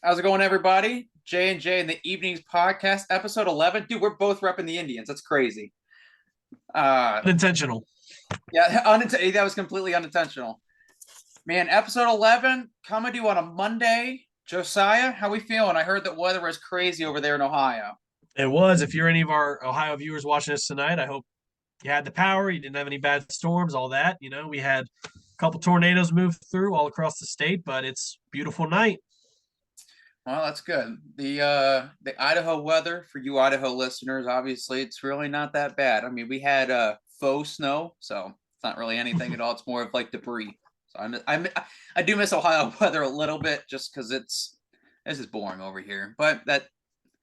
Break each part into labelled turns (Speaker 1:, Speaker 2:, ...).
Speaker 1: How's it going, everybody? J and J in the Evenings podcast, episode 11. Dude, we're both repping the Indians. That's crazy. Uh,
Speaker 2: Unintentional.
Speaker 1: yeah, that was completely unintentional. Man, episode 11 coming to you on a Monday. Josiah, how we feeling? I heard that weather was crazy over there in Ohio.
Speaker 2: It was. If you're any of our Ohio viewers watching us tonight, I hope you had the power. You didn't have any bad storms, all that. We had a couple tornadoes move through all across the state, but it's a beautiful night.
Speaker 1: Well, that's good. The Idaho weather for you Idaho listeners, obviously, it's really not that bad. I mean, we had faux snow, so it's not really anything at all. It's more of like debris. So I do miss Ohio weather a little bit just because this is boring over here, but that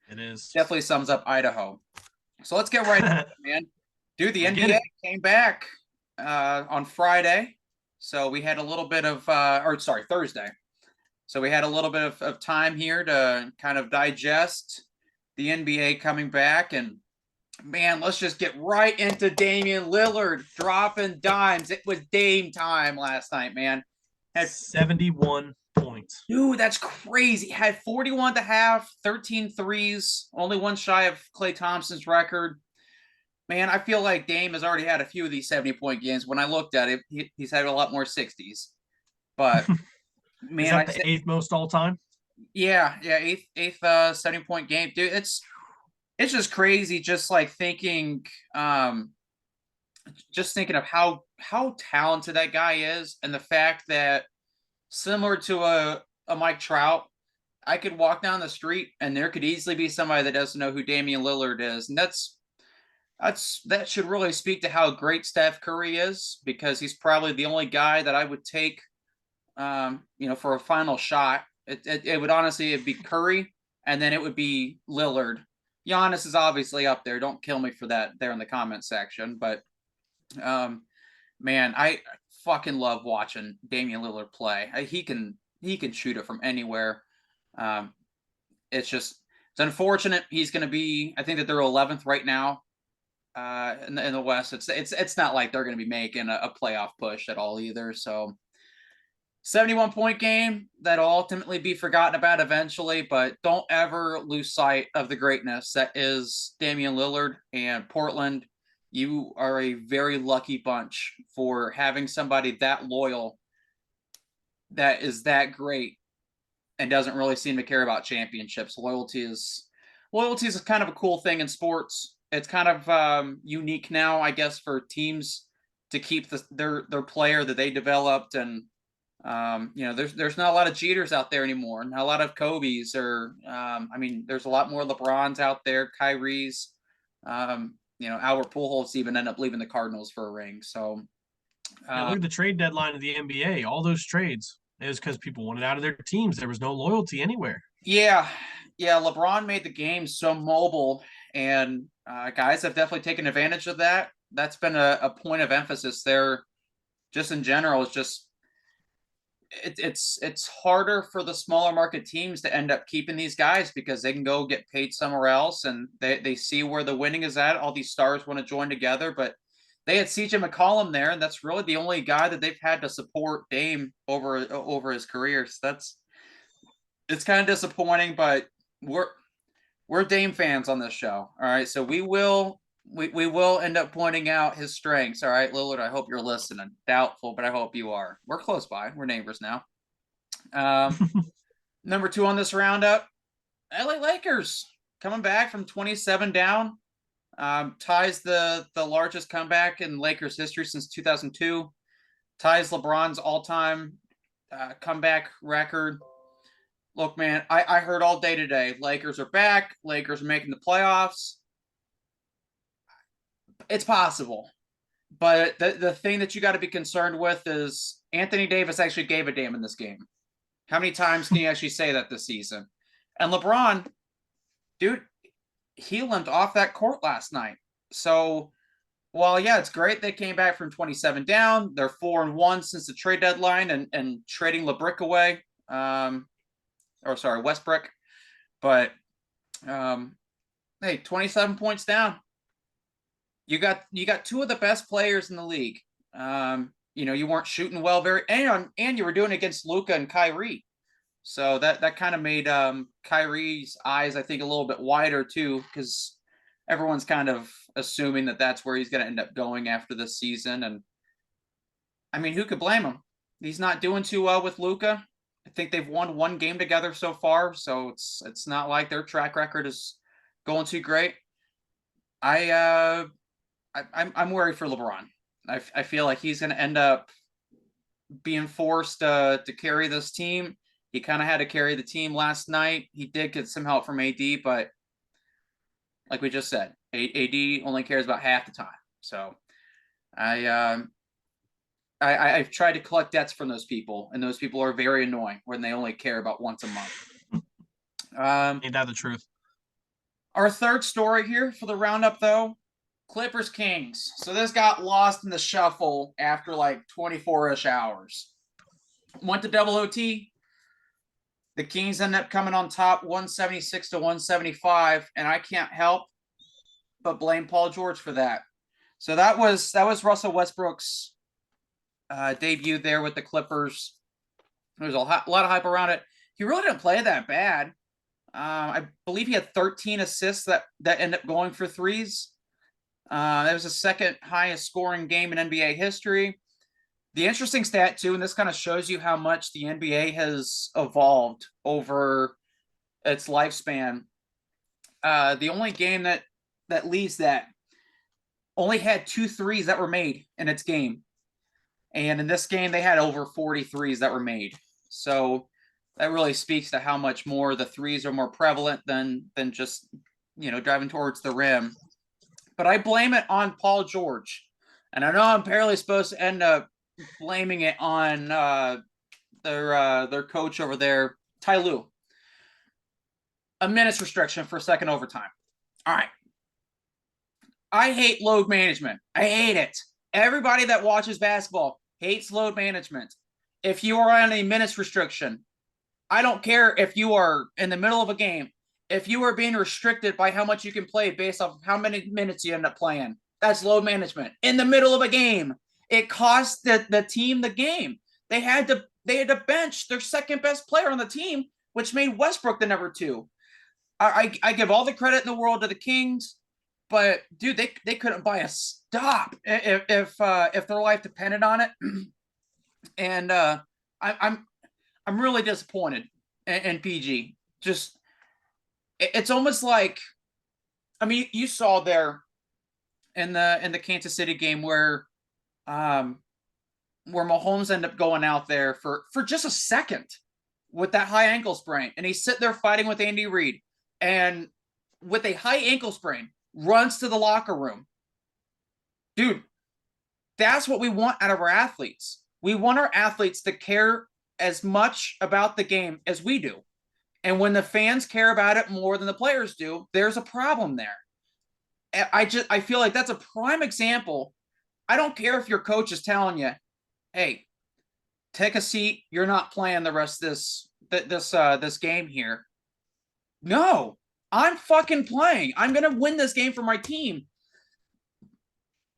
Speaker 2: It is.
Speaker 1: definitely sums up Idaho. So let's get right into it, man. Dude, the
Speaker 2: Let's get
Speaker 1: NBA
Speaker 2: it.
Speaker 1: came back on Friday, so we had a little bit of Thursday. So we had a little bit of time here to kind of digest the NBA coming back. And man, let's just get right into Damian Lillard dropping dimes. It was Dame time last night, man.
Speaker 2: Had 71 points.
Speaker 1: Dude, that's crazy. Had 41 to half, 13 threes, only one shy of Klay Thompson's record. Man, I feel like Dame has already had a few of these 70-point games. When I looked at it, he's had a lot more 60s. But
Speaker 2: Is
Speaker 1: man,
Speaker 2: that the eighth most all time?
Speaker 1: yeah, eighth 70-point game, dude. It's just crazy, just like thinking of how talented that guy is, and the fact that similar to a Mike Trout, I could walk down the street and there could easily be somebody that doesn't know who Damian Lillard is, and that should really speak to how great Steph Curry is, because he's probably the only guy that I would take for a final shot. It would honestly, it'd be Curry, and then it would be Lillard. Giannis is obviously up there. Don't kill me for that there in the comment section. But man, I fucking love watching Damian Lillard play. He can shoot it from anywhere. It's unfortunate he's going to be. I think that they're 11th right now in the West. It's not like they're going to be making a playoff push at all either. So 71-point game that'll ultimately be forgotten about eventually, but don't ever lose sight of the greatness that is Damian Lillard. And Portland, you are a very lucky bunch for having somebody that loyal, that is that great, and doesn't really seem to care about championships. Loyalty is kind of a cool thing in sports. It's kind of unique now, I guess, for teams to keep their player that they developed. And there's not a lot of cheaters out there anymore. Not a lot of Kobe's, or there's a lot more LeBrons out there, Kyrie's. Albert Pujols even ended up leaving the Cardinals for a ring. So
Speaker 2: Look at the trade deadline of the NBA. All those trades is because people wanted out of their teams. There was no loyalty anywhere.
Speaker 1: yeah, LeBron made the game so mobile, and guys have definitely taken advantage of that. That's been a point of emphasis there, just in general. It's just it's harder for the smaller market teams to end up keeping these guys, because they can go get paid somewhere else, and they see where the winning is at. All these stars want to join together, but they had CJ McCollum there, and that's really the only guy that they've had to support Dame over his career. So it's kind of disappointing, but we're Dame fans on this show. All right, so we will end up pointing out his strengths. All right, Lillard, I hope you're listening. Doubtful, but I hope you are. We're close by. We're neighbors now. Number 2 on this roundup, LA Lakers coming back from 27 down. Ties the largest comeback in Lakers history since 2002. Ties LeBron's all-time comeback record. Look, man, I heard all day today, Lakers are back. Lakers are making the playoffs. It's possible. But the thing that you got to be concerned with is Anthony Davis actually gave a damn in this game. How many times can you actually say that this season? And LeBron, dude, he limped off that court last night. So while, yeah, it's great they came back from 27 down, they're 4-1 since the trade deadline and trading LeBrick away. Westbrook. But hey, 27 points down. You got 2 of the best players in the league. You weren't shooting well and you were doing it against Luka and Kyrie. So that kind of made Kyrie's eyes, I think, a little bit wider too, because everyone's kind of assuming that that's where he's going to end up going after this season. And I mean, who could blame him? He's not doing too well with Luka. I think they've won one game together so far, so it's not like their track record is going too great. I'm worried for LeBron. I feel like he's going to end up being forced to carry this team. He kind of had to carry the team last night. He did get some help from AD, but like we just said, AD only cares about half the time. So I've tried to collect debts from those people, and those people are very annoying when they only care about once a month.
Speaker 2: Ain't that the truth?
Speaker 1: Our third story here for the roundup, though, Clippers Kings. So this got lost in the shuffle after like 24-ish hours. Went to double OT. The Kings ended up coming on top 176 to 175, and I can't help but blame Paul George for that. So that was Russell Westbrook's debut there with the Clippers. There's a lot of hype around it. He really didn't play that bad. I believe he had 13 assists that ended up going for threes. That was the second highest scoring game in NBA history. The interesting stat, too, and this kind of shows you how much the NBA has evolved over its lifespan. The only game that leads that only had 2 threes that were made in its game. And in this game, they had over 40 threes that were made. So that really speaks to how much more the threes are more prevalent than just, driving towards the rim. But I blame it on Paul George. And I know I'm apparently supposed to end up blaming it on their coach over there, Ty Lue. A minutes restriction for second overtime. All right. I hate load management. I hate it. Everybody that watches basketball hates load management. If you are on a minutes restriction, I don't care if you are in the middle of a game. If you are being restricted by how much you can play based off of how many minutes you end up playing, that's load management. In the middle of a game, it cost the team the game. They had to bench their second best player on the team, which made Westbrook the number 2. I give all the credit in the world to the Kings, but dude, they couldn't buy a stop if their life depended on it. And I'm really disappointed in PG. Just it's almost like, I mean, you saw there in the Kansas City game where Mahomes ended up going out there for just a second with that high ankle sprain, and he's sitting there fighting with Andy Reid, and with a high ankle sprain, runs to the locker room. Dude, that's what we want out of our athletes. We want our athletes to care as much about the game as we do. And when the fans care about it more than the players do, there's a problem there. I feel like that's a prime example. I don't care if your coach is telling you, hey, take a seat. You're not playing the rest of this game here. No, I'm fucking playing. I'm going to win this game for my team.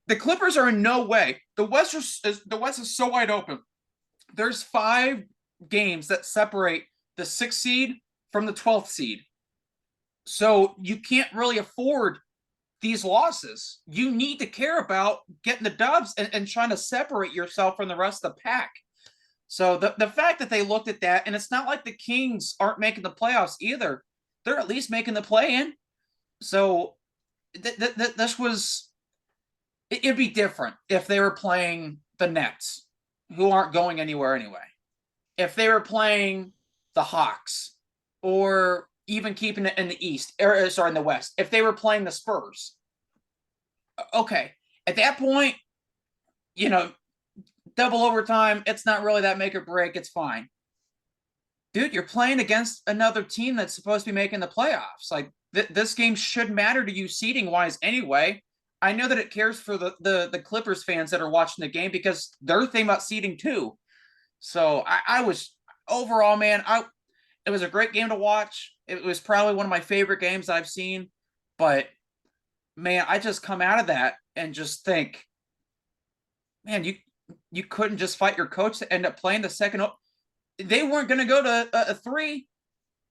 Speaker 1: The Clippers are in no way. The West is so wide open. There's 5 games that separate the 6th seed from the 12th seed. So you can't really afford these losses. You need to care about getting the dubs and trying to separate yourself from the rest of the pack. So the fact that they looked at that, and it's not like the Kings aren't making the playoffs either. They're at least making the play-in. So this was, it'd be different if they were playing the Nets, who aren't going anywhere anyway. If they were playing the Hawks, or even keeping it in the East, or sorry, in the West. If they were playing the Spurs, okay, at that point, double overtime, it's not really that make or break. It's fine. Dude, you're playing against another team that's supposed to be making the playoffs. Like, this game should matter to you seeding-wise anyway. I know that it cares for the Clippers fans that are watching the game because they're thinking about seeding too. So I was, overall, man, it was a great game to watch. It was probably one of my favorite games I've seen. But, man, I just come out of that and just think, man, you couldn't just fight your coach to end up playing the second. they weren't going to go to a 3.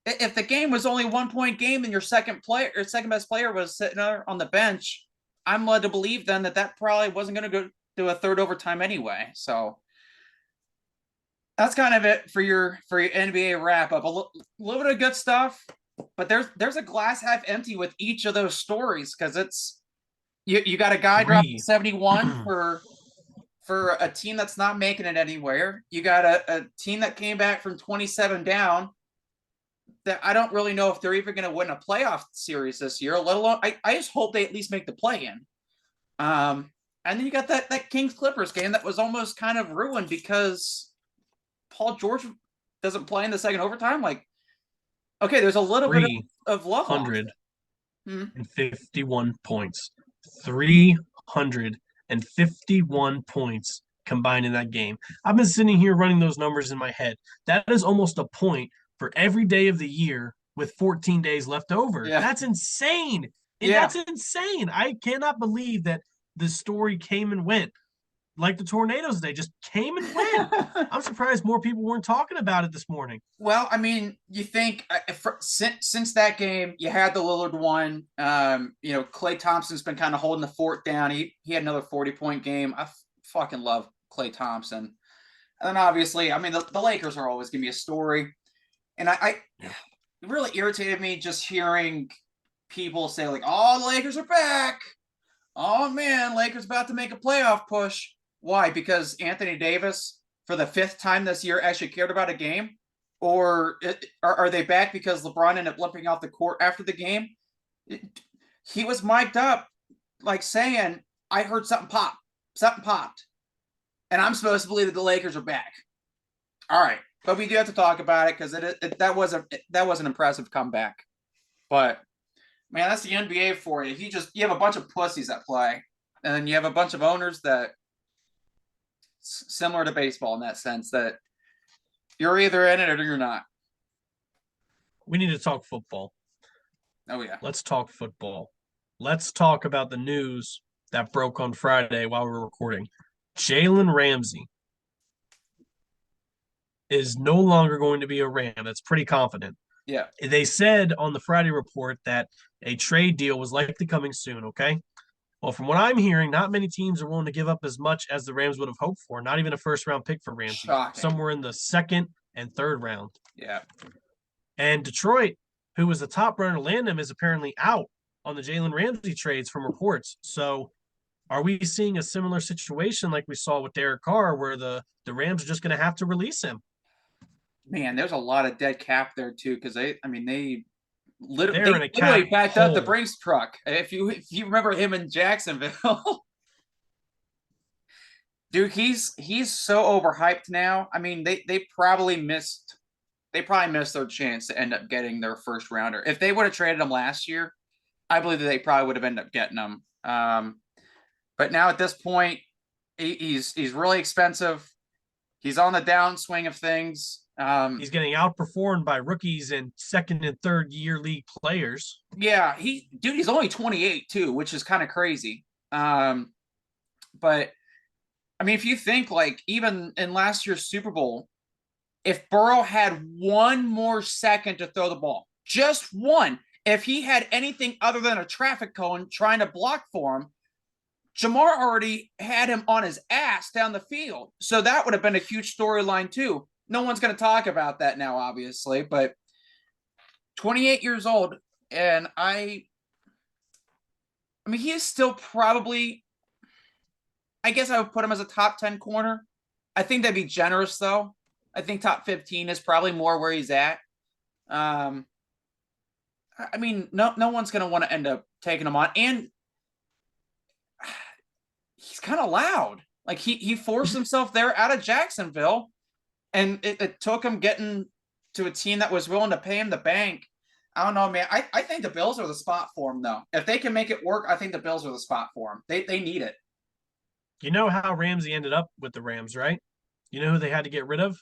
Speaker 1: If the game was only 1-point game and your second best player was sitting on the bench, I'm led to believe then that probably wasn't going to go to a third overtime anyway. So that's kind of it for your NBA wrap up. A little bit of good stuff, but there's a glass half empty with each of those stories, because it's you got a guy dropping 71 for a team that's not making it anywhere. You got a team that came back from 27 down that I don't really know if they're even going to win a playoff series this year, let alone I just hope they at least make the play-in. And then you got that Kings Clippers game that was almost kind of ruined because Paul George doesn't play in the second overtime. Like, okay, there's a little bit of love lost.
Speaker 2: 151 points. 351 points combined in that game. I've been sitting here running those numbers in my head. That is almost a point for every day of the year with 14 days left over. Yeah. That's insane. That's insane. I cannot believe that the story came and went. Like the tornadoes, they just came and went. I'm surprised more people weren't talking about it this morning.
Speaker 1: Well, I mean, you think since that game, you had the Lillard one. Klay Thompson's been kind of holding the fort down. He had another 40-point game. I fucking love Klay Thompson. And then obviously, I mean, the Lakers are always going to be a story. And it really irritated me just hearing people say, like, oh, the Lakers are back. Oh, man, Lakers about to make a playoff push. Why? Because Anthony Davis, for the 5th time this year, actually cared about a game? Or are they back because LeBron ended up limping off the court after the game? He was mic'd up, like saying, I heard something pop. Something popped. And I'm supposed to believe that the Lakers are back. All right. But we do have to talk about it because that was an impressive comeback. But, man, that's the NBA for you. You have a bunch of pussies that play. And then you have a bunch of owners that, similar to baseball in that sense, that you're either in it or you're not.
Speaker 2: We need to talk football.
Speaker 1: Oh, yeah.
Speaker 2: Let's talk football. Let's talk about the news that broke on Friday while we were recording. Jalen Ramsey is no longer going to be a Ram. That's pretty confident.
Speaker 1: Yeah.
Speaker 2: They said on the Friday report that a trade deal was likely coming soon, okay? Well, from what I'm hearing, not many teams are willing to give up as much as the Rams would have hoped for. Not even a first-round pick for Ramsey.
Speaker 1: Shocking.
Speaker 2: Somewhere in the 2nd and 3rd round.
Speaker 1: Yeah.
Speaker 2: And Detroit, who was the top runner to land him, is apparently out on the Jalen Ramsey trades from reports. So are we seeing a similar situation like we saw with Derek Carr where the Rams are just going to have to release him?
Speaker 1: Man, there's a lot of dead cap there, too, because they literally backed up the Brinks truck. If you remember him in Jacksonville. Dude, he's so overhyped now. I mean, they probably missed their chance to end up getting their first rounder. If they would have traded him last year, I believe that they probably would have ended up getting him. But now at this point, he's really expensive. He's on the downswing of things.
Speaker 2: He's getting outperformed by rookies and 2nd and 3rd year league players.
Speaker 1: Yeah, he's only 28 too, which is kind of crazy. But I mean, if you think, like, even in last year's Super Bowl, if Burrow had one more second to throw the ball, just one, if he had anything other than a traffic cone trying to block for him, Jamar already had him on his ass down the field. So that would have been a huge storyline too. No one's going to talk about that now, obviously, but 28 years old, and I mean, he is still probably, I guess I would put him as a top 10 corner. I think that'd be generous, though. I think top 15 is probably more where he's at. I mean, no one's going to want to end up taking him on, and he's kind of loud. Like, he forced himself there out of Jacksonville. And it took him getting to a team that was willing to pay him the bank. I don't know, man. I think the Bills are the spot for him, though. If they can make it work, I think the Bills are the spot for him. They need it.
Speaker 2: You know how Ramsey ended up with the Rams, right? You know who they had to get rid of?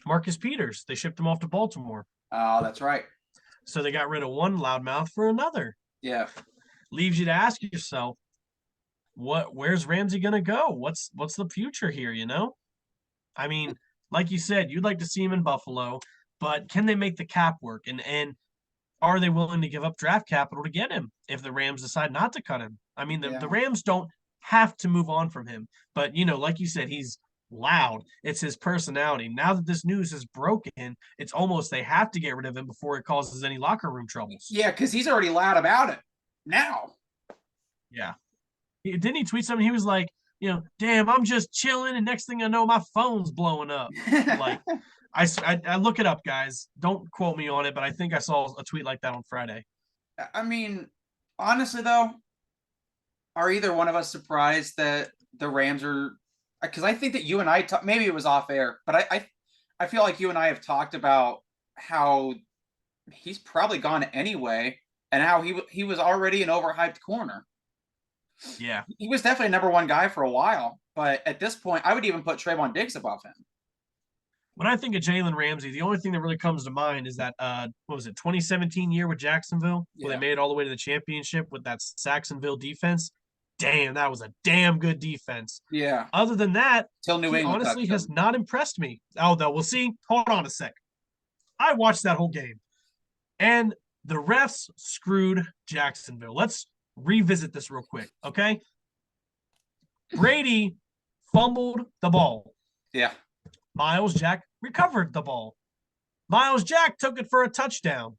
Speaker 2: Marcus Peters. They shipped him off to Baltimore.
Speaker 1: Oh, that's right.
Speaker 2: So they got rid of one loudmouth for another.
Speaker 1: Yeah.
Speaker 2: Leaves you to ask yourself, where's Ramsey going to go? What's the future here, you know? I mean, Like you said, you'd like to see him in Buffalo, but can they make the cap work? And are they willing to give up draft capital to get him if the Rams decide not to cut him? I mean, the
Speaker 1: Yeah.
Speaker 2: Rams don't have to move on from him, but like you said, he's loud. It's his personality. Now that this news is broken, it's almost they have to get rid of him before it causes any locker room troubles.
Speaker 1: Yeah, because he's already loud about it now.
Speaker 2: Yeah. Didn't he tweet something? He was like, damn, I'm just chilling, and next thing I know, my phone's blowing up. Like, I look it up, guys. Don't quote me on it, but I think I saw a tweet like that on Friday.
Speaker 1: I mean, honestly, though, are either one of us surprised that the Rams are? Because I think that you and I maybe it was off air, but I feel like you and I have talked about how he's probably gone anyway, and how he was already an overhyped corner.
Speaker 2: Yeah.
Speaker 1: He was definitely a number one guy for a while, but at this point, I would even put Trayvon Diggs above him.
Speaker 2: When I think of Jalen Ramsey, the only thing that really comes to mind is that what was it, 2017 year with Jacksonville, where they made it all the way to the championship with that Saxonville defense. Damn, that was a damn good defense.
Speaker 1: Yeah.
Speaker 2: Other than that,
Speaker 1: Till New England
Speaker 2: honestly has not impressed me. Although we'll see. Hold on a sec. I watched that whole game, and the refs screwed Jacksonville. Let's revisit this real quick, okay? Brady fumbled the ball.
Speaker 1: Yeah.
Speaker 2: Miles Jack recovered the ball. Miles Jack took it for a touchdown.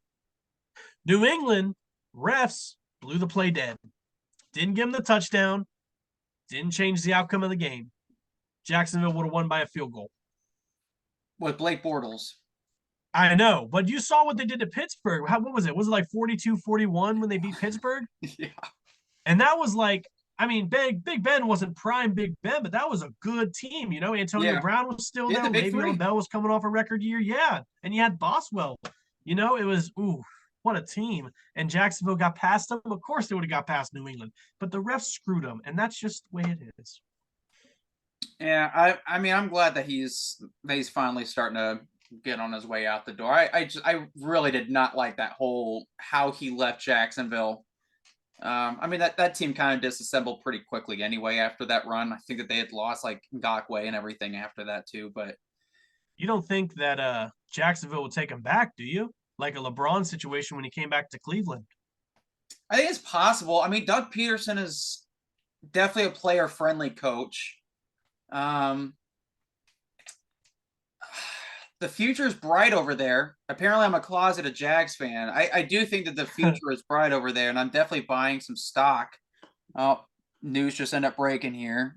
Speaker 2: New England refs blew the play dead. Didn't give him the touchdown. Didn't change the outcome of the game. Jacksonville would have won by a field goal.
Speaker 1: With Blake Bortles.
Speaker 2: I know, but you saw what they did to Pittsburgh. What was it? Was it like 42-41 when they beat Pittsburgh?
Speaker 1: Yeah.
Speaker 2: And that was like, I mean, Big Ben wasn't prime Big Ben, but that was a good team. Antonio Brown was still there. Le'Veon Bell was coming off a record year. Yeah. And you had Boswell. It was, what a team. And Jacksonville got past them. Of course they would have got past New England, but the refs screwed them. And that's just the way it is.
Speaker 1: Yeah. I mean, I'm glad that he's finally starting to get on his way out the door. I really did not like that whole how he left Jacksonville. I mean that team kind of disassembled pretty quickly anyway after that run. I think that they had lost like Ngakoue and everything after that too. But
Speaker 2: you don't think that Jacksonville will take him back, do you? Like a LeBron situation when he came back to Cleveland.
Speaker 1: I think it's possible. I mean, Doug Peterson is definitely a player-friendly coach. The future is bright over there. Apparently, I'm a closeted Jags fan. I do think that the future is bright over there, and I'm definitely buying some stock. Oh, news just ended up breaking here.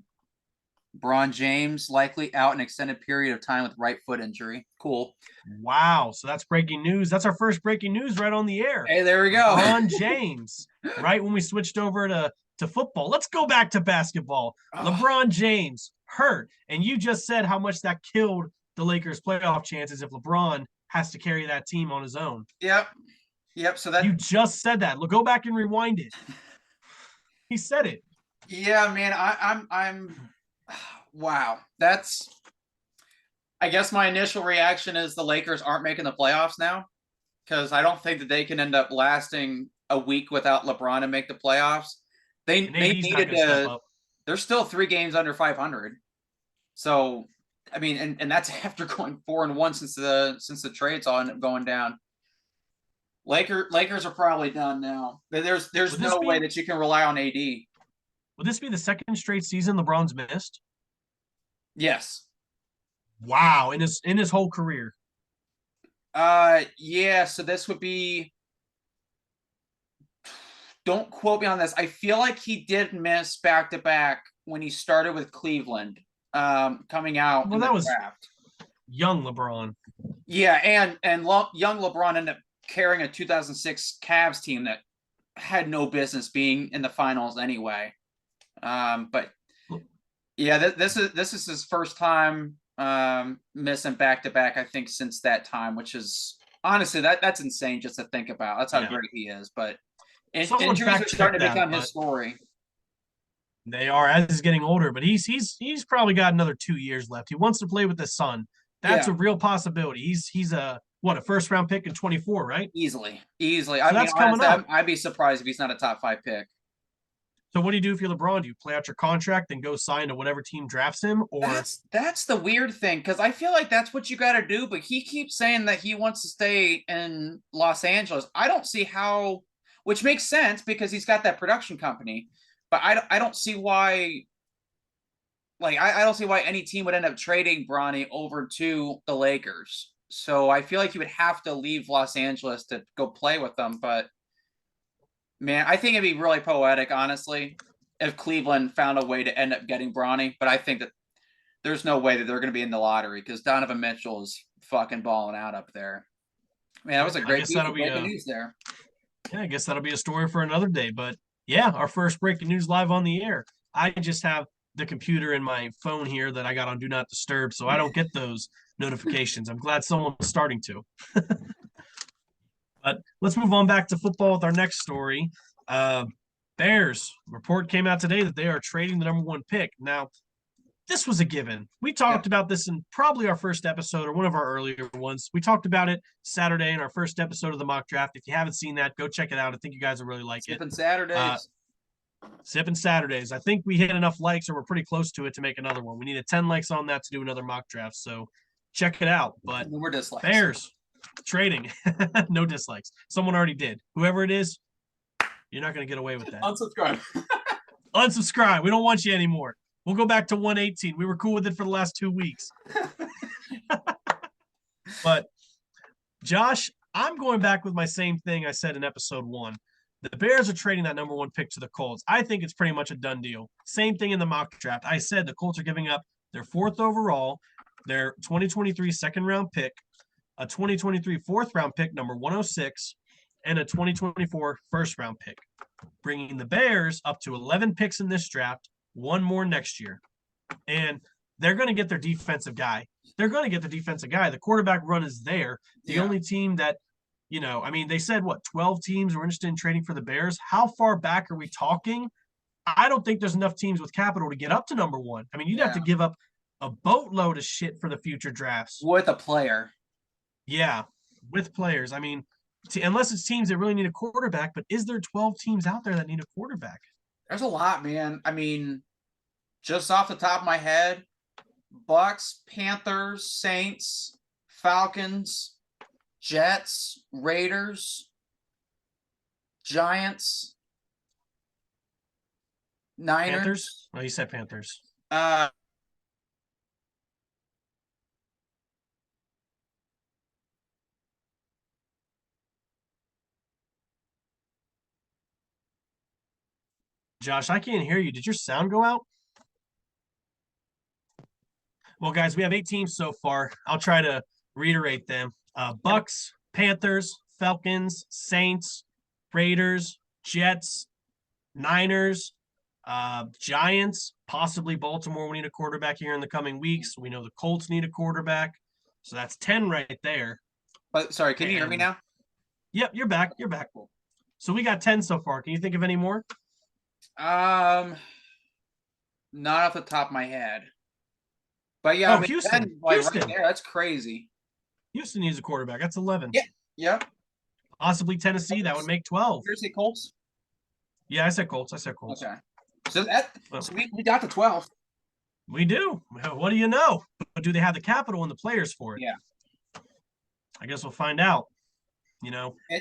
Speaker 1: LeBron James likely out an extended period of time with right foot injury. Cool.
Speaker 2: Wow. So that's breaking news. That's our first breaking news right on the air.
Speaker 1: Hey, there we go.
Speaker 2: LeBron James, right when we switched over to football. Let's go back to basketball. LeBron James hurt. And you just said how much that killed the Lakers' playoff chances if LeBron has to carry that team on his own.
Speaker 1: Yep. So that
Speaker 2: you just said that. Go back and rewind it. He said it.
Speaker 1: Yeah, man. I'm wow. That's I guess my initial reaction is the Lakers aren't making the playoffs now, because I don't think that they can end up lasting a week without LeBron and make the playoffs. They needed to. They're still 3 games under 500. So I mean, and that's after going 4-1 since the trade's all ended up going down. Lakers are probably done now. There's no way that you can rely on AD.
Speaker 2: Would this be the second straight season LeBron's missed?
Speaker 1: Yes.
Speaker 2: Wow, in his whole career.
Speaker 1: Yeah, so this would be, don't quote me on this. I feel like he did miss back-to-back when he started with Cleveland, coming out in the draft.
Speaker 2: Young LeBron.
Speaker 1: Yeah, and young LeBron ended up carrying a 2006 Cavs team that had no business being in the finals anyway. But yeah, this is his first time missing back-to-back, I think, since that time, which is honestly that's insane just to think about. That's how great he is. But injuries are starting to become his story.
Speaker 2: They are, as he's getting older, but he's probably got another 2 years left. He wants to play with his son. That's a real possibility. He's a first round pick in 24, right?
Speaker 1: Easily.
Speaker 2: So that's coming up.
Speaker 1: I'd be surprised if he's not a top 5 pick.
Speaker 2: So what do you do if you're LeBron? Do you play out your contract and go sign to whatever team drafts him, or
Speaker 1: That's the weird thing, because I feel like that's what you got to do. But he keeps saying that he wants to stay in Los Angeles. I don't see how, which makes sense because he's got that production company. But I don't see why. Like I don't see why any team would end up trading Bronny over to the Lakers. So I feel like you would have to leave Los Angeles to go play with them. But man, I think it'd be really poetic, honestly, if Cleveland found a way to end up getting Bronny. But I think that there's no way that they're going to be in the lottery because Donovan Mitchell is fucking balling out up there. Man, that was a great piece of breaking news there.
Speaker 2: Yeah, I guess that'll be a story for another day. But yeah, our first breaking news live on the air. I just have the computer in my phone here that I got on Do Not Disturb, so I don't get those notifications. I'm glad someone's starting to. But let's move on back to football with our next story. Bears report came out today that they are trading the number 1 pick. Now, this was a given. We talked about this in probably our first episode or one of our earlier ones. We talked about it Saturday in our first episode of the mock draft. If you haven't seen that, go check it out. I think you guys will really like
Speaker 1: Sipping
Speaker 2: it.
Speaker 1: Saturdays.
Speaker 2: Sipping Saturdays. I think we hit enough likes or we're pretty close to it to make another one. We needed 10 likes on that to do another mock draft. So check it out. But
Speaker 1: we're dislikes.
Speaker 2: Bears trading. No dislikes. Someone already did. Whoever it is, you're not going to get away with that.
Speaker 1: Unsubscribe.
Speaker 2: Unsubscribe. We don't want you anymore. We'll go back to 118. We were cool with it for the last 2 weeks. But Josh, I'm going back with my same thing I said in episode 1. The Bears are trading that number 1 pick to the Colts. I think it's pretty much a done deal. Same thing in the mock draft. I said the Colts are giving up their 4th overall, their 2023 second-round pick, a 2023 4th-round pick, number 106, and a 2024 first-round pick, bringing the Bears up to 11 picks in this draft, 1 more next year. And they're going to get their defensive guy. The quarterback run is there. The only team that, they said, 12 teams were interested in trading for the Bears. How far back are we talking? I don't think there's enough teams with capital to get up to number 1. I mean, you'd have to give up a boatload of shit for the future drafts.
Speaker 1: With a player.
Speaker 2: Yeah, with players. I mean, unless it's teams that really need a quarterback, but is there 12 teams out there that need a quarterback?
Speaker 1: There's a lot, man. I mean, just off the top of my head, Bucks, Panthers, Saints, Falcons, Jets, Raiders, Giants, Niners.
Speaker 2: Panthers? Oh, you said Panthers. Josh, I can't hear you. Did your sound go out? Well, guys, we have 8 teams so far. I'll try to reiterate them. Bucks, Panthers, Falcons, Saints, Raiders, Jets, Niners, Giants, possibly Baltimore. We need a quarterback here in the coming weeks. We know the Colts need a quarterback. So that's 10 right there.
Speaker 1: But sorry, can you hear me now?
Speaker 2: Yep, you're back. You're back. So we got 10 so far. Can you think of any more?
Speaker 1: Not off the top of my head. But yeah, I mean,
Speaker 2: Houston.
Speaker 1: 10, Houston. Right there, that's crazy.
Speaker 2: Houston needs a quarterback. That's 11.
Speaker 1: Yeah. Yep.
Speaker 2: Possibly Tennessee. That would make 12.
Speaker 1: Did you say Colts?
Speaker 2: Yeah, I said Colts.
Speaker 1: Okay. So we got to 12.
Speaker 2: We do. What do you know? But do they have the capital and the players for it?
Speaker 1: Yeah.
Speaker 2: I guess we'll find out.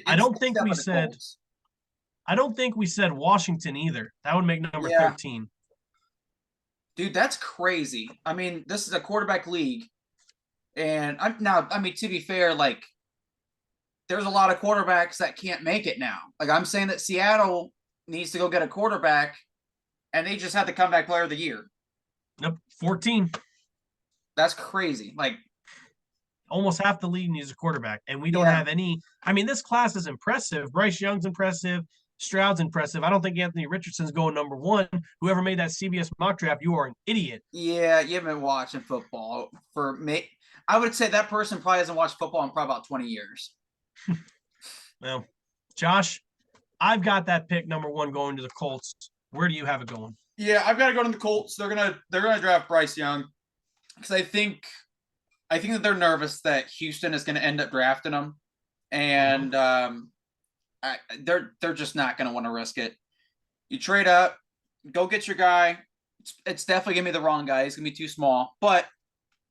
Speaker 2: I don't think we said Washington either. That would make number 13.
Speaker 1: Dude, that's crazy. I mean, this is a quarterback league. And to be fair, like, there's a lot of quarterbacks that can't make it now. Like, I'm saying that Seattle needs to go get a quarterback, and they just had the comeback player of the year.
Speaker 2: Nope, 14.
Speaker 1: That's crazy. Like,
Speaker 2: almost half the league needs a quarterback, and we don't have any. I mean, this class is impressive. Bryce Young's impressive. Stroud's impressive. I don't think Anthony Richardson's going number 1. Whoever made that CBS mock draft, you are an idiot.
Speaker 1: Yeah, you haven't been watching football for me. I would say that person probably hasn't watched football in probably about 20 years.
Speaker 2: Well, Josh, I've got that pick number 1 going to the Colts. Where do you have it going?
Speaker 1: Yeah, I've got to go to the Colts. They're gonna draft Bryce Young because I think that they're nervous that Houston is going to end up drafting him, and they're just not going to want to risk it. You trade up, Go get your guy. It's definitely gonna be the wrong guy. He's gonna be too small. But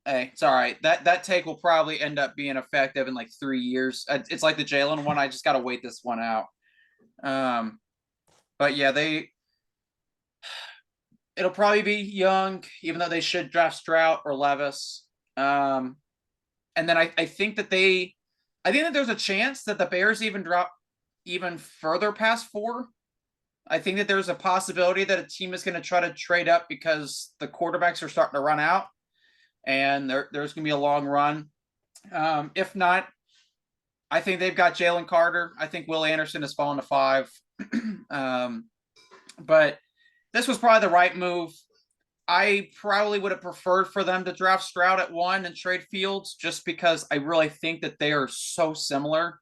Speaker 1: hey, it's all right. That take will probably end up being effective in like 3 years. It's like the Jalen one. I just gotta wait this one out. But yeah, it'll probably be Young, even though they should draft Stroud or Levis. And then I think that there's a chance that the Bears even drop even further past 4. I think that there's a possibility that a team is going to try to trade up because the quarterbacks are starting to run out, and there's going to be a long run. If not, I think they've got Jalen Carter. I think Will Anderson has fallen to 5. But this was probably the right move. I probably would have preferred for them to draft Stroud at 1 and trade Fields, just because I really think that they are so similar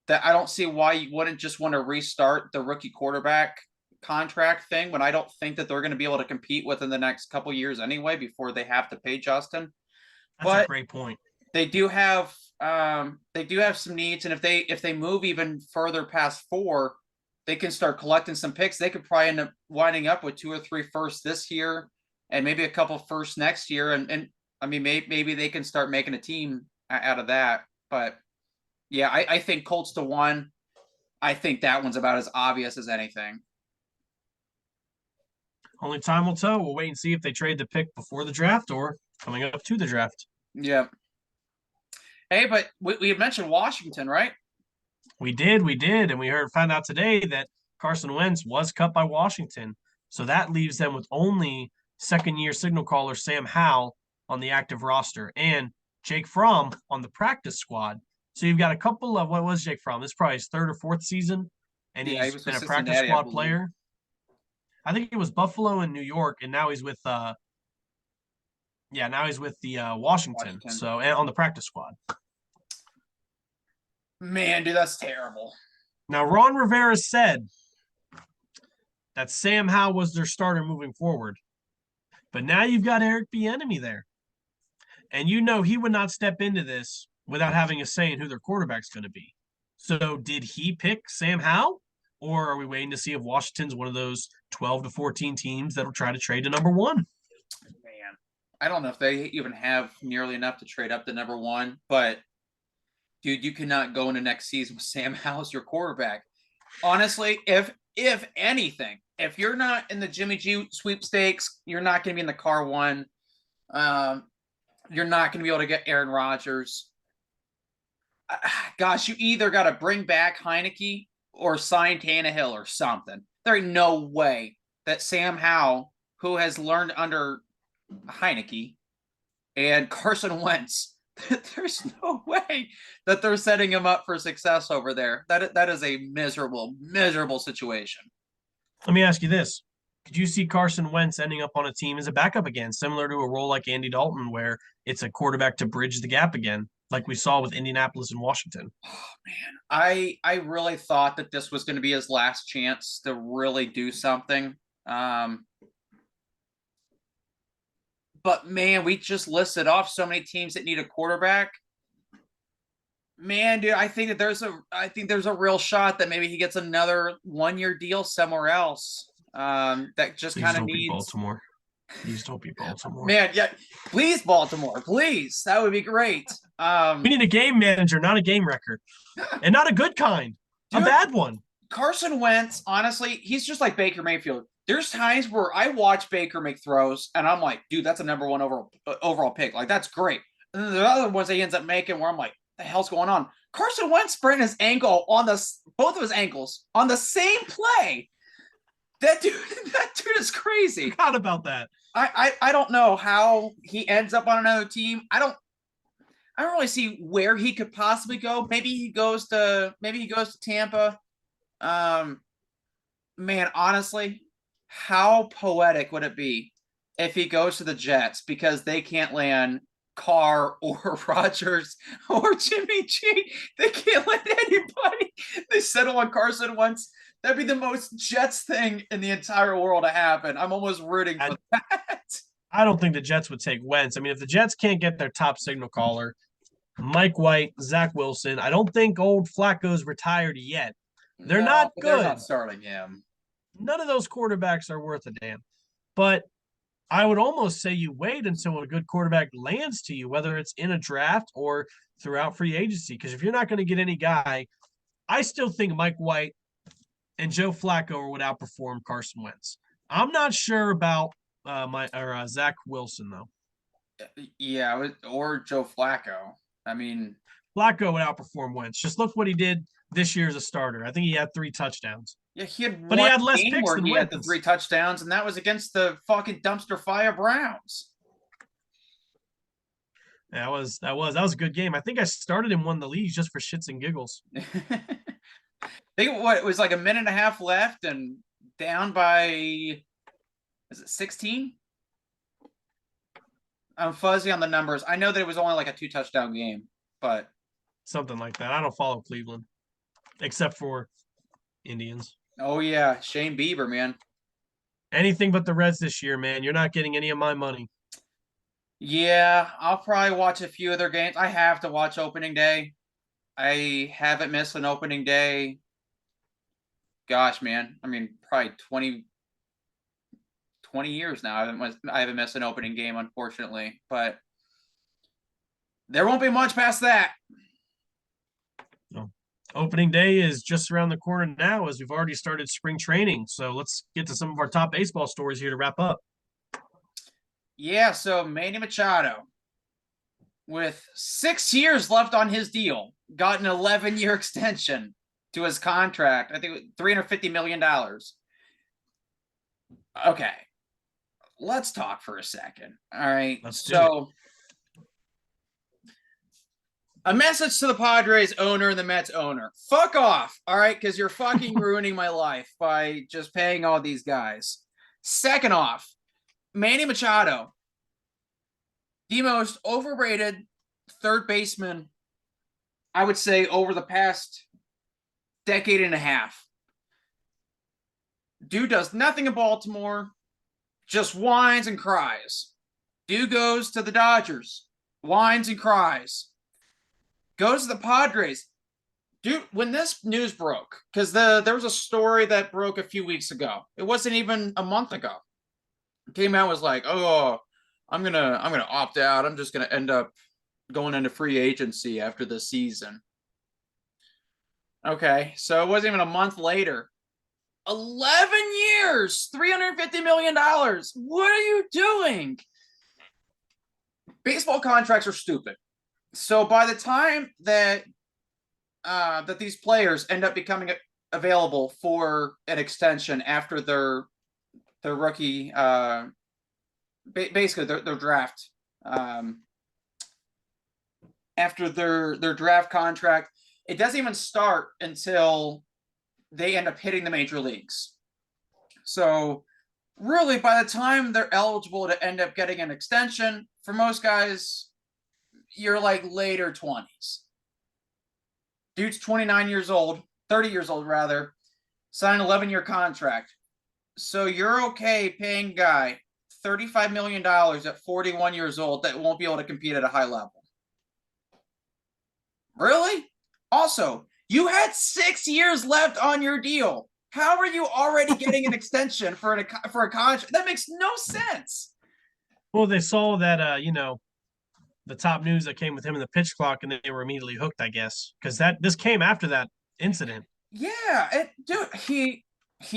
Speaker 1: that I don't see why you wouldn't just want to restart the rookie quarterback contract thing when I don't think that they're going to be able to compete within the next couple years anyway before they have to pay Justin.
Speaker 2: That's a great point.
Speaker 1: They do have some needs, and if they move even further past 4, they can start collecting some picks. They could probably end up winding up with 2 or 3 firsts this year and maybe a couple firsts next year. And I mean, maybe they can start making a team out of that. But yeah, I think Colts to 1. I think that one's about as obvious as anything.
Speaker 2: Only time will tell. We'll wait and see if they trade the pick before the draft or coming up to the draft.
Speaker 1: Yeah. Hey, but we had mentioned Washington, right?
Speaker 2: We did, and we found out today that Carson Wentz was cut by Washington. So that leaves them with only second-year signal caller Sam Howell on the active roster and Jake Fromm on the practice squad. So you've got a couple of, what was Jake Fromm? This is probably his 3rd or 4th season, and he's been a practice squad player. I think it was Buffalo and New York, and now he's with Washington. So and on the practice squad.
Speaker 1: Man, dude, that's terrible.
Speaker 2: Now, Ron Rivera said that Sam Howell was their starter moving forward. But now you've got Eric Bieniemy there. And you know he would not step into this without having a say in who their quarterback's going to be. So did he pick Sam Howell? Or are we waiting to see if Washington's one of those 12 to 14 teams that'll try to trade to number 1?
Speaker 1: Man, I don't know if they even have nearly enough to trade up to number 1, but dude, you cannot go into next season with Sam Howell as your quarterback. Honestly, if anything, if you're not in the Jimmy G sweepstakes, you're not going to be in the car 1. You're not going to be able to get Aaron Rodgers. Gosh, you either got to bring back Heineke or sign Tannehill or something. There ain't no way that Sam Howell, who has learned under Heineke and Carson Wentz, there's no way that they're setting him up for success over there. That is a miserable, miserable situation.
Speaker 2: Let me ask you this. Could you see Carson Wentz ending up on a team as a backup again, similar to a role like Andy Dalton, where it's a quarterback to bridge the gap again, like we saw with Indianapolis and Washington?
Speaker 1: Oh, man. I really thought that this was going to be his last chance to really do something. But, man, we just listed off so many teams that need a quarterback. Man, dude, I think there's a real shot that maybe he gets another 1-year deal somewhere else. That just kind of needs
Speaker 2: Baltimore. Please don't be Baltimore.
Speaker 1: Man, yeah, please Baltimore, please. That would be great.
Speaker 2: We need a game manager, not a game record, and not a good kind, dude, a bad one.
Speaker 1: Carson Wentz, honestly, he's just like Baker Mayfield. There's times where I watch Baker make throws, and I'm like, dude, that's a number 1 overall pick. Like, that's great. And then the other ones that he ends up making where I'm like, the hell's going on? Carson Wentz sprained his ankle on both of his ankles on the same play. That dude is crazy.
Speaker 2: Forgot about that.
Speaker 1: I don't know how he ends up on another team. I don't really see where he could possibly go. Maybe he goes to Tampa. Man, honestly, how poetic would it be if he goes to the Jets because they can't land Carr or Rodgers or Jimmy G? They can't land anybody. They settle on Carson Wentz. That'd be the most Jets thing in the entire world to happen. I'm almost rooting for that.
Speaker 2: I don't think the Jets would take Wentz. I mean, if the Jets can't get their top signal caller, Mike White, Zach Wilson, I don't think old Flacco's retired yet. They're not good.
Speaker 1: They're not starting him.
Speaker 2: None of those quarterbacks are worth a damn. But I would almost say you wait until a good quarterback lands to you, whether it's in a draft or throughout free agency. Because if you're not going to get any guy, I still think Mike White and Joe Flacco would outperform Carson Wentz. I'm not sure about Zach Wilson though.
Speaker 1: Yeah, or Joe Flacco. I mean,
Speaker 2: Flacco would outperform Wentz. Just look what he did this year as a starter. I think he had 3 touchdowns.
Speaker 1: yeah, he had
Speaker 2: But he
Speaker 1: one
Speaker 2: had less
Speaker 1: game
Speaker 2: picks
Speaker 1: where
Speaker 2: than
Speaker 1: he had the
Speaker 2: Wentz.
Speaker 1: 3 touchdowns, and that was against the fucking dumpster fire Browns.
Speaker 2: That was a good game. I think I started him one of the leagues just for shits and giggles.
Speaker 1: I think what it was like a minute and a half left and down by, is it 16? I'm fuzzy on the numbers. I know that it was only like a 2 touchdown game, but
Speaker 2: Something like that. I don't follow Cleveland except for Indians.
Speaker 1: oh yeah, Shane Bieber, man.
Speaker 2: Anything but the Reds this year, man. You're not getting any of my money.
Speaker 1: Yeah, I'll probably watch a few of their games. I have to watch opening day. I haven't missed an opening day. Gosh, man. I mean, probably 20 years now. I haven't missed an opening game, unfortunately. But there won't be much past that.
Speaker 2: No. Opening day is just around the corner now as we've already started spring training. So let's get to some of our top baseball stories here to wrap up.
Speaker 1: Yeah, so Manny Machado, with 6 years left on his deal, got an 11-year extension to his contract. I think $350 million. Okay, let's talk for a second. All right, so a message to the Padres owner and the Mets owner. Fuck off, all right, because you're fucking ruining my life by just paying all these guys. Second off, Manny Machado, the most overrated third baseman, I would say, over the past decade and a half. Dude does nothing in Baltimore, just whines and cries. Dude goes to the Dodgers, whines and cries. Goes to the Padres. Dude, when this news broke, because there was a story that broke a few weeks ago. It wasn't even a month ago. It came out, was like, oh, I'm gonna opt out. I'm just gonna end up going into free agency after the season. Okay, so it wasn't even a month later. 11 years, $350 million. What are you doing? Baseball contracts are stupid. So by the time that that these players end up becoming available for an extension after their rookie, basically their draft, after their draft contract, it doesn't even start until they end up hitting the major leagues. So really, by the time they're eligible to end up getting an extension, for most guys, you're like later 20s. Dude's 29 years old, 30 years old rather, signed an 11-year contract. So you're okay paying a guy $35 million at 41 years old that won't be able to compete at a high level. Really? Also, you had 6 years left on your deal. How are you already getting an extension for a contract? That makes no sense.
Speaker 2: Well, they saw that, the top news that came with him in the pitch clock, and they were immediately hooked, I guess, because this came after that incident.
Speaker 1: Yeah, dude, he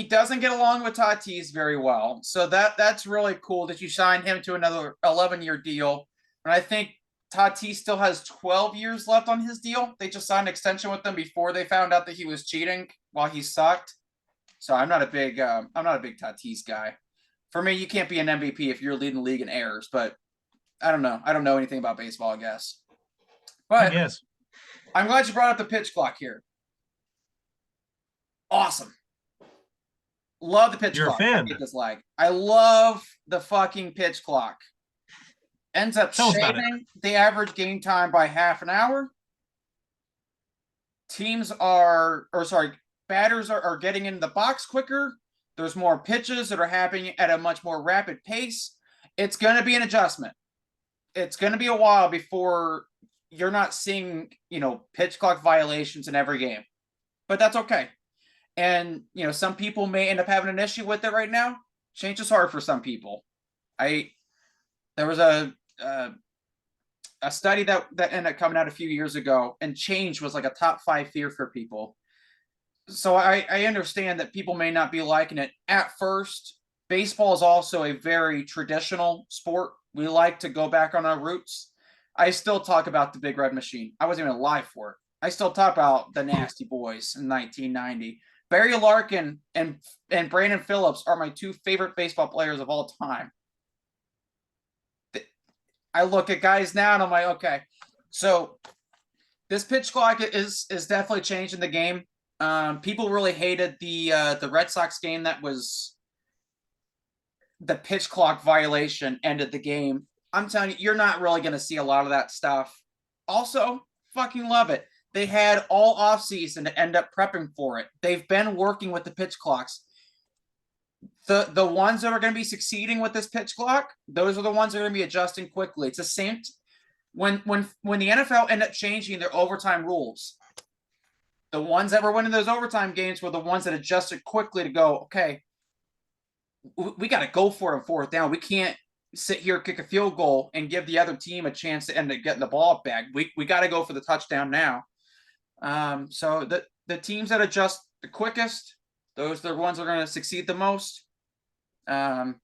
Speaker 1: doesn't get along with Tatis very well, so that's really cool that you signed him to another 11-year deal. And I think Tatis still has 12 years left on his deal. They just signed an extension with him before they found out that he was cheating while he sucked. So I'm not a big Tatis guy. For me, you can't be an MVP if you're leading the league in errors, but I don't know. I don't know anything about baseball, I guess. But
Speaker 2: yes,
Speaker 1: I'm glad you brought up the pitch clock here. Awesome. Love the pitch
Speaker 2: You're
Speaker 1: clock.
Speaker 2: a fan.
Speaker 1: I love the fucking pitch clock. Ends up shaving the average game time by half an hour. Batters are getting in the box quicker. There's more pitches that are happening at a much more rapid pace. It's going to be an adjustment. It's going to be a while before you're not seeing, pitch clock violations in every game. But that's okay. And some people may end up having an issue with it right now. Change is hard for some people. There was a study that ended up coming out a few years ago, and change was like a top 5 fear for people. So I understand that people may not be liking it at first. Baseball is also a very traditional sport. We like to go back on our roots. I still talk about the Big Red Machine. I wasn't even alive for it. I still talk about the Nasty Boys in 1990. Barry Larkin and Brandon Phillips are my 2 favorite baseball players of all time. I look at guys now and I'm like, okay, so this pitch clock is definitely changing the game. People really hated the Red Sox game that was the pitch clock violation ended the game. I'm telling you, you're not really going to see a lot of that stuff. Also, fucking love it. They had all offseason to end up prepping for it. They've been working with the pitch clocks. The ones that are going to be succeeding with this pitch clock, those are the ones that are going to be adjusting quickly. It's the same when the NFL ended up changing their overtime rules. The ones that were winning those overtime games were the ones that adjusted quickly to go, okay, we got to go for it on 4th down. We can't sit here, kick a field goal, and give the other team a chance to end up getting the ball back. We got to go for the touchdown now. So the teams that adjust the quickest, those are the ones that are going to succeed the most. I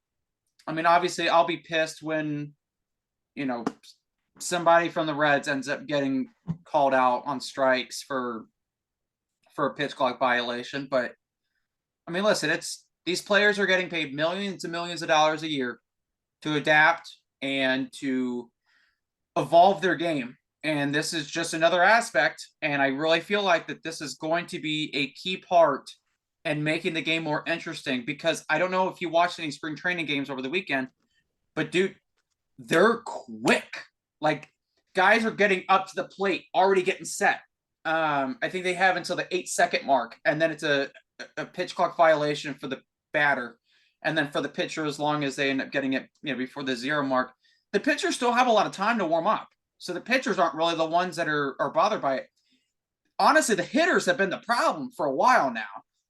Speaker 1: mean, obviously, I'll be pissed when, somebody from the Reds ends up getting called out on strikes for a pitch clock violation. But, I mean, listen, these players are getting paid millions and millions of dollars a year to adapt and to evolve their game. And this is just another aspect. And I really feel like that this is going to be a key part in making the game more interesting, because I don't know if you watched any spring training games over the weekend, but dude, they're quick. Like, guys are getting up to the plate, already getting set. I think they have until the 8-second mark, and then it's a pitch clock violation for the batter. And then for the pitcher, as long as they end up getting it, before the 0 mark, the pitchers still have a lot of time to warm up. So the pitchers aren't really the ones that are bothered by it. Honestly, the hitters have been the problem for a while now.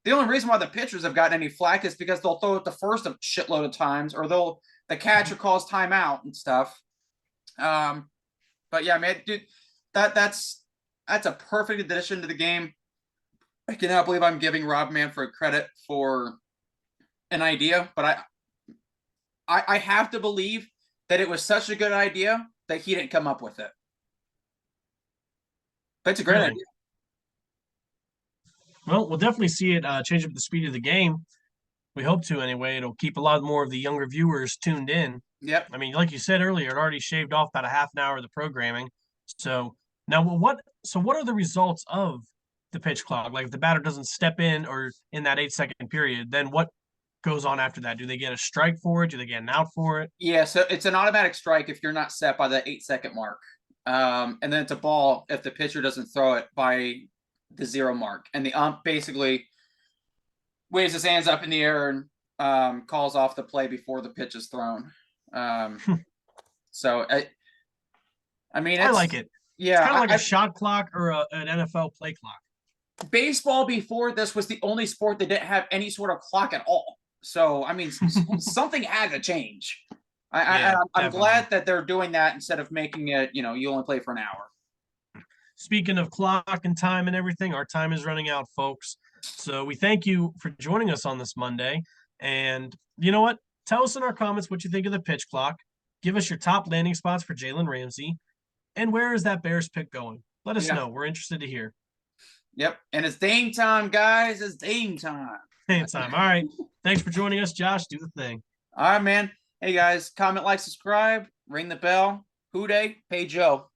Speaker 1: The only reason why the pitchers have gotten any flack is because they'll throw it the first a shitload of times, or the catcher calls timeout and stuff. But yeah, man, dude, that's a perfect addition to the game. I cannot believe I'm giving Rob Manfred credit for an idea, but I have to believe that it was such a good idea that he didn't come up with it. But it's a great idea.
Speaker 2: Well, we'll definitely see it change up the speed of the game. We hope to anyway. It'll keep a lot more of the younger viewers tuned in.
Speaker 1: Yep.
Speaker 2: I mean, like you said earlier, it already shaved off about a half an hour of the programming. So now, what are the results of the pitch clock? Like, if the batter doesn't step in or in that 8-second period, then what goes on after that? Do they get a strike for it? Do they get an out for it?
Speaker 1: Yeah, so it's an automatic strike if you're not set by the 8-second mark. And then it's a ball if the pitcher doesn't throw it by the 0 mark. And the ump basically waves his hands up in the air and calls off the play before the pitch is thrown. So I mean,
Speaker 2: I like it.
Speaker 1: Yeah,
Speaker 2: it's kind of like a shot clock or an NFL play clock.
Speaker 1: Baseball before this was the only sport that didn't have any sort of clock at all. So I mean, something had to change. I'm glad that they're doing that instead of making it, you only play for an hour.
Speaker 2: Speaking of clock and time and everything, our time is running out, folks. So we thank you for joining us on this Monday. And you know what? Tell us in our comments what you think of the pitch clock. Give us your top landing spots for Jalen Ramsey. And where is that Bears pick going? Let us know. We're interested to hear.
Speaker 1: Yep. And it's Dame time, guys. It's Dame time.
Speaker 2: Dame time. All right. Thanks for joining us, Josh. Do the thing.
Speaker 1: All right, man. Hey, guys. Comment, like, subscribe. Ring the bell. Who dey? Pay Joe.